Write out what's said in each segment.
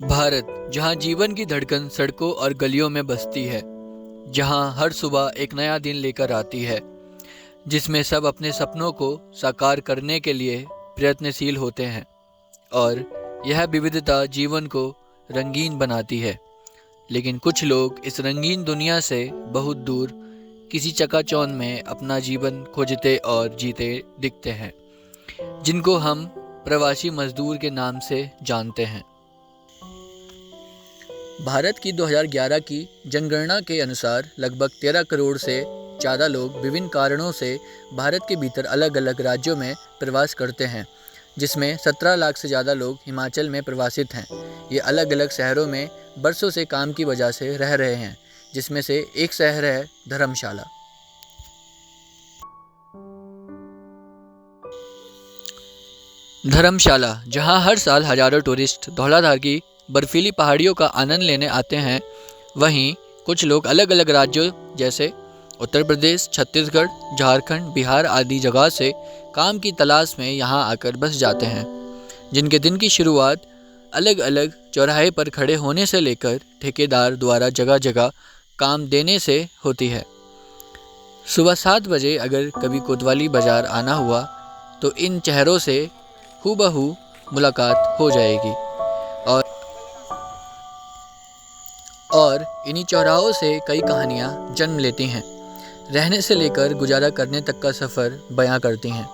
भारत, जहाँ जीवन की धड़कन सड़कों और गलियों में बसती है, जहाँ हर सुबह एक नया दिन लेकर आती है, जिसमें सब अपने सपनों को साकार करने के लिए प्रयत्नशील होते हैं और यह विविधता जीवन को रंगीन बनाती है। लेकिन कुछ लोग इस रंगीन दुनिया से बहुत दूर किसी चकाचौंध में अपना जीवन खोजते और जीते दिखते हैं, जिनको हम प्रवासी मजदूर के नाम से जानते हैं। भारत की 2011 की जनगणना के अनुसार लगभग 13 करोड़ से ज़्यादा लोग विभिन्न कारणों से भारत के भीतर अलग अलग राज्यों में प्रवास करते हैं, जिसमें 17 लाख से ज़्यादा लोग हिमाचल में प्रवासित हैं। ये अलग अलग शहरों में बरसों से काम की वजह से रह रहे हैं, जिसमें से एक शहर है धर्मशाला। धर्मशाला, जहां हर साल हजारों टूरिस्ट धौलाधार की बर्फीली पहाड़ियों का आनंद लेने आते हैं, वहीं कुछ लोग अलग अलग राज्यों जैसे उत्तर प्रदेश, छत्तीसगढ़, झारखंड, बिहार आदि जगह से काम की तलाश में यहां आकर बस जाते हैं, जिनके दिन की शुरुआत अलग अलग चौराहे पर खड़े होने से लेकर ठेकेदार द्वारा जगह जगह काम देने से होती है। सुबह 7 बजे अगर कभी कोतवाली बाज़ार आना हुआ तो इन चेहरों से हूबहू मुलाकात हो जाएगी और इन्हीं चौराहों से कई कहानियाँ जन्म लेती हैं, रहने से लेकर गुजारा करने तक का सफ़र बयां करती हैं।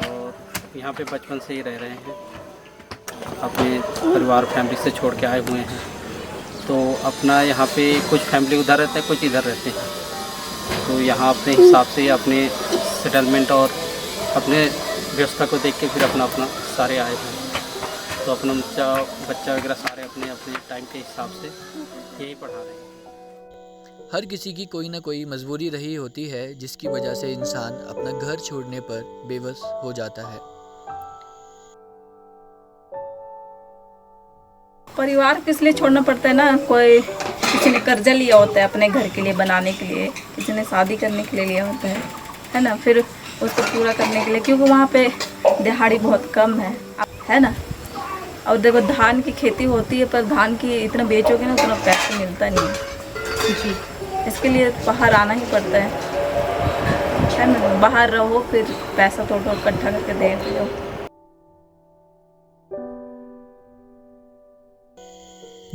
और यहाँ पे बचपन से ही रह रहे हैं, अपने परिवार फैमिली से छोड़ के आए हुए हैं। तो अपना यहाँ पे कुछ फैमिली उधर रहते हैं, कुछ इधर रहते हैं। तो यहाँ अपने हिसाब से अपने सेटलमेंट और अपने व्यवस्था को देख के फिर अपना अपना सारे आए हैं। तो अपना बच्चा वगैरह सारे अपने अपने टाइम के हिसाब से यही पढ़ा रहे हैं। हर किसी की कोई ना कोई मजबूरी रही होती है, जिसकी वजह से इंसान अपना घर छोड़ने पर बेबस हो जाता है। परिवार किस लिए छोड़ना पड़ता है ना, कोई किसी ने कर्जा लिया होता है अपने घर के लिए बनाने के लिए, किसी ने शादी करने के लिए लिया होता है ना, फिर उसको पूरा करने के लिए, क्योंकि वहाँ पे दिहाड़ी बहुत कम है ना। और देखो धान की खेती होती है, पर धान की इतना बेचोगे ना उतना पैसा मिलता नहीं है, इसके लिए बाहर आना ही पड़ता है ना। बाहर रहो फिर पैसा थोड़ा इकट्ठा करके दे दो।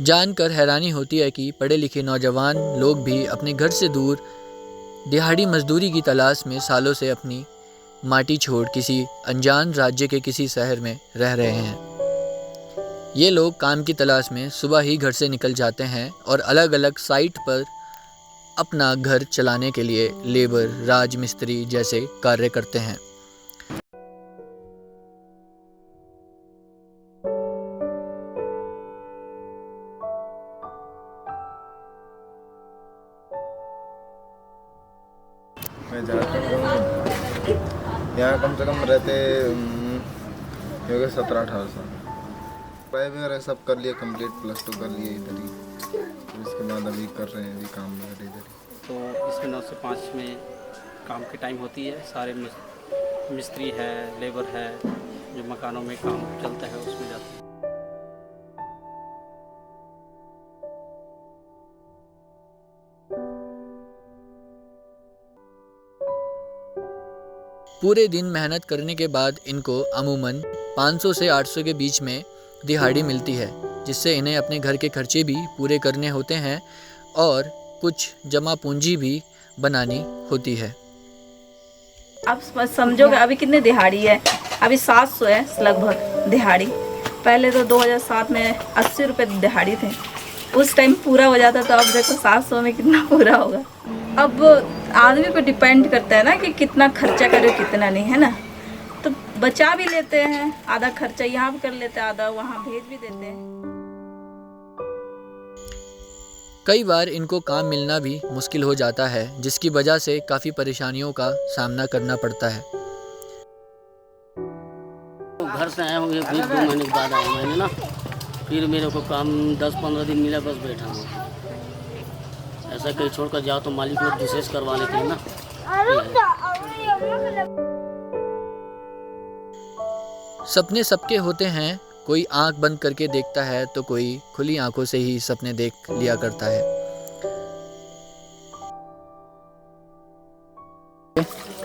जानकर हैरानी होती है कि पढ़े लिखे नौजवान लोग भी अपने घर से दूर दिहाड़ी मजदूरी की तलाश में सालों से अपनी माटी छोड़ किसी अनजान राज्य के किसी शहर में रह रहे हैं। ये लोग काम की तलाश में सुबह ही घर से निकल जाते हैं और अलग अलग साइट पर अपना घर चलाने के लिए लेबर, राजमिस्त्री जैसे कार्य करते हैं। मैं झारखंड हूँ। यहाँ कम से कम रहते हो गए 17-18 साल। पढ़ाई वगैरह सब कर लिया कंप्लीट, +2 कर लिए इधर ही। तो इसके बाद अभी कर रहे हैं, अभी काम वगैरह इधर ही। तो इसमें 9 से 5 में काम की टाइम होती है। सारे मिस्त्री है, लेबर है, जो मकानों में काम चलता है उसमें जाते हैं। पूरे दिन मेहनत करने के बाद इनको अमूमन 500 से 800 के बीच में दिहाड़ी मिलती है, जिससे इन्हें अपने घर के खर्चे भी पूरे करने होते हैं और कुछ जमा पूंजी भी बनानी होती है। आप समझोगे अभी कितने दिहाड़ी है, अभी 700 है लगभग दिहाड़ी। पहले तो 2007 में 80 रुपये दिहाड़ी थे, उस टाइम पूरा हो जाता। तो अब देखो 700 में कितना पूरा होगा। अब आदमी पे डिपेंड करता है ना कि कितना खर्चा करे कितना नहीं, है ना। तो बचा भी लेते हैं, आधा खर्चा यहाँ भी कर लेते हैं, आधा वहाँ भेज भी देते हैं। कई बार इनको काम मिलना भी मुश्किल हो जाता है, जिसकी वजह से काफ़ी परेशानियों का सामना करना पड़ता है। घर से आए होंगे फिर 2 महीने के बाद आए मैंने ना, फिर मेरे को काम 10-15 दिन मिला, बस बैठा हूँ। ऐसा कहीं छोड़ कर जाओ तो मालिक लोग दूसरे से करवा लेते हैं ना। सपने सबके होते हैं, कोई आंख बंद करके देखता है तो कोई खुली आंखों से ही सपने देख लिया करता है।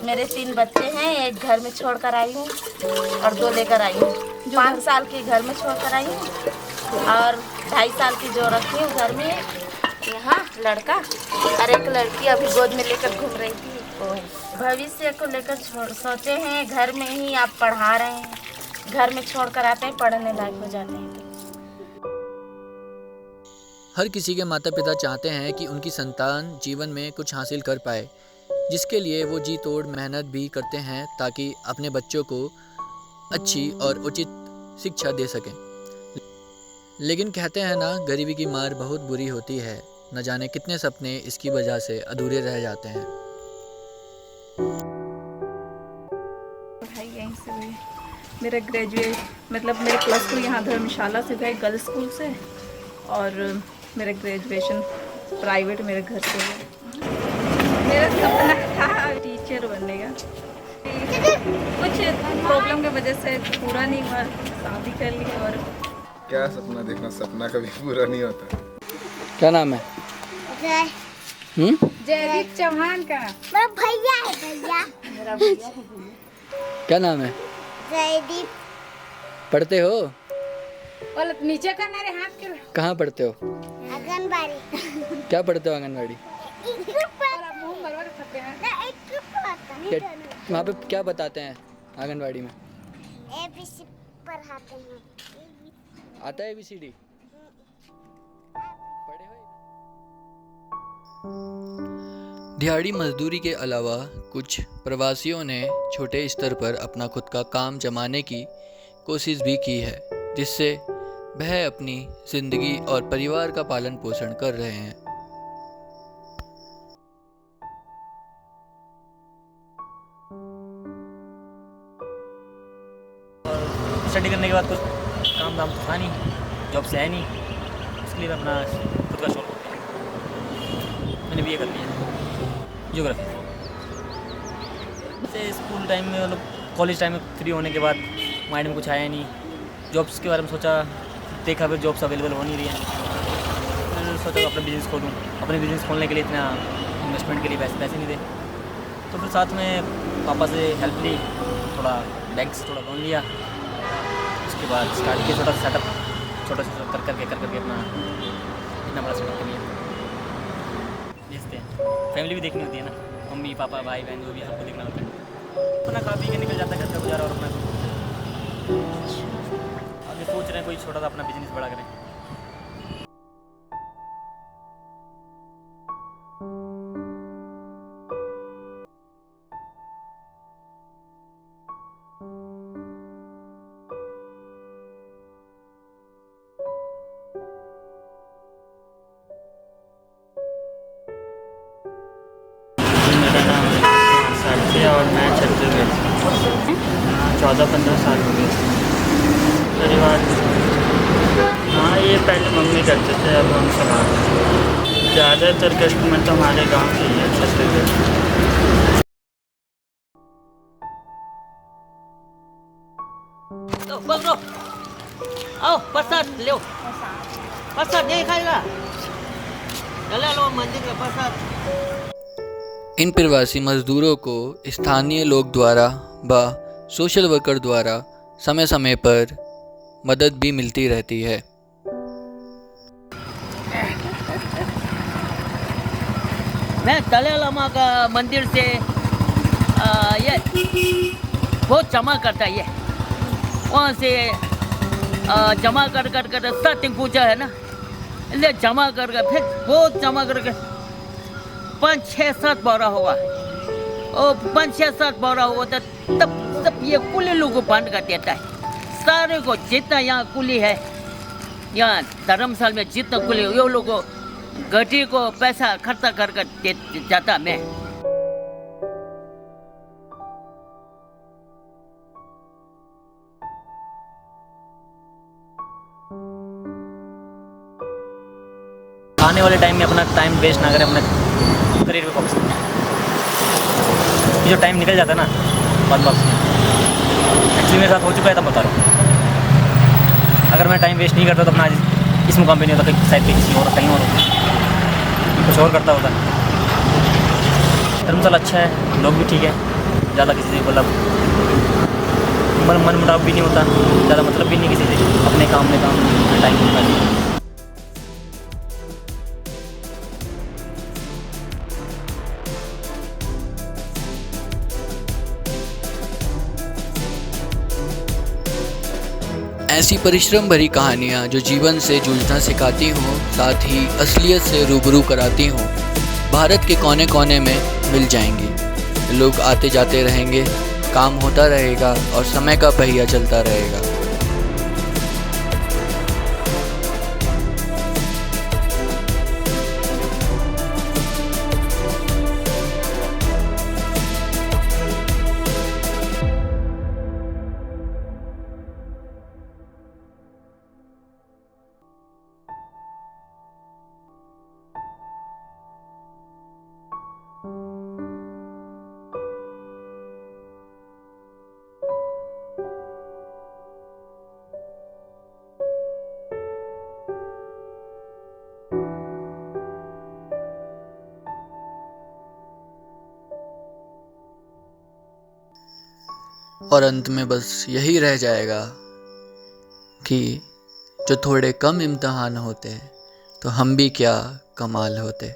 मेरे 3 बच्चे हैं, एक घर में छोड़ कर आई हूँ और 2 लेकर आई हूँ। 5 साल की घर में छोड़ कर आई हूँ और 2.5 साल की जो रखी हूँ घर में, यहाँ लड़का और एक लड़की अभी गोद में लेकर घूम रही थी। वो है भविष्य को लेकर सोचे हैं, घर में ही आप पढ़ा रहे हैं, घर में छोड़ कर आते हैं, पढ़ने लायक हो जाते हैं। हर किसी के माता पिता चाहते हैं कि उनकी संतान जीवन में कुछ हासिल कर पाए, जिसके लिए वो जी तोड़ मेहनत भी करते हैं ताकि अपने बच्चों को अच्छी और उचित शिक्षा दे सकें। लेकिन कहते हैं ना, गरीबी की मार बहुत बुरी होती है। न जाने कितने सपने इसकी वजह से अधूरे रह जाते हैं। पढ़ाई यहीं से हुई। मेरा ग्रेजुएट मतलब मेरा +2 यहाँ धर्मशाला से हुआ है, गर्ल्स स्कूल से, और मेरा ग्रेजुएशन प्राइवेट मेरे घर से हुआ। मेरा सपना था टीचर बनने का, कुछ प्रॉब्लम की वजह से पूरा नहीं हुआ, शादी कर ली। और क्या सपना देखना, सपना कभी पूरा नहीं होता। क्या नाम है? जयदीप चौहान का मेरा भैया है, भैया। क्या नाम है? जयदीप। पढ़ते हो? और नीचे करना रे हाथ के। कहाँ पढ़ते हो? आंगनबाड़ी। क्या पढ़ते हो आंगनबाड़ी? मुंह भरवा के थकते हैं। वहाँ पे क्या बताते हैं आंगनबाड़ी में? ABC पढ़ाते हैं। आता है ABCD? पढ़े हो? दिहाड़ी मजदूरी के अलावा कुछ प्रवासियों ने छोटे स्तर पर अपना खुद का काम जमाने की कोशिश भी की है, जिससे वह अपनी जिंदगी और परिवार का पालन पोषण कर रहे हैं। स्टडी करने के बाद कुछ काम दाम तो था नहीं, जॉब से है नहीं, इसलिए मैं अपना खुद का शौक मैंने BA कर लिया जियोग्राफी से। स्कूल टाइम में मतलब कॉलेज टाइम में फ्री होने के बाद माइंड में कुछ आया नहीं, जॉब्स के बारे में सोचा, देखा फिर जॉब्स अवेलेबल हो नहीं रही हैं। फिर सोचा अपना बिज़नेस खोलूँ। अपने बिज़नेस खोलने के लिए इतना इन्वेस्टमेंट के लिए पैसे नहीं थे, तो फिर साथ में पापा से हेल्प ली, थोड़ा बैंक से थोड़ा लोन लिया। उसके बाद स्टार्ट किया छोटा सेटअप, छोटा कर करके अपना इतना बड़ा सेटअप कर लिया। भेजते हैं, फैमिली भी देखनी होती है ना, मम्मी पापा भाई बहन जो भी सबको देखना होता है। अपना खा पी के निकल जाता है घर का गुजारा, और अपना आगे सोच रहे हैं कोई छोटा सा अपना बिजनेस बड़ा करें। और मैं छत्तीसगढ़ 14-15 साल हो गए। परिवार हाँ, ये पहले मम्मी करते थे, अब हम संभालते हैं। ज़्यादातर कस्टमर तो हमारे गांव के ही है, छत्तीसगढ़। आओ प्रसाद लो, प्रसाद नहीं खाएगा, चले लो मंदिर का प्रसाद। इन प्रवासी मजदूरों को स्थानीय लोग द्वारा व सोशल वर्कर द्वारा समय समय पर मदद भी मिलती रहती है। मैं दलाई लामा का मंदिर से ये बहुत जमा करता है, ये वहाँ से जमा कर स्टार्टिंग पूजा है ना, इसलिए जमा कर फिर बहुत जमा करके 5-6-7 बोरा होगा, और 5-6-7 बोरा हुआ तो तब ये कुली लोगों को बंद कर देता है। सारे को जितना यहाँ कुली है, यहाँ धर्मशाला में जितना कुली ये लोग को गड्डी को पैसा खर्चा कर दे जाता मैं। आने वाले टाइम में अपना टाइम वेस्ट ना करें, अपने करियर पे फोकस करें। ये जो टाइम निकल जाता है ना बात एक्चुअली मेरे साथ हो चुका है, तब बता रहा हूँ। अगर मैं टाइम वेस्ट नहीं करता तो अपना आज इस मुकाम पे नहीं होता, कहीं साइड पे किसी और कहीं और कुछ और करता होता। धर्मशाला अच्छा है, लोग भी ठीक है, ज़्यादा किसी से मतलब मन मुटाव भी नहीं होता, ज़्यादा मतलब भी नहीं किसी से, अपने काम में काम टाइम होता है। ऐसी परिश्रम भरी कहानियाँ जो जीवन से जूझना सिखाती हों, साथ ही असलियत से रूबरू कराती हों, भारत के कोने कोने में मिल जाएंगी। लोग आते जाते रहेंगे, काम होता रहेगा और समय का पहिया चलता रहेगा। और अंत में बस यही रह जाएगा कि जो थोड़े कम इम्तिहान होते तो हम भी क्या कमाल होते।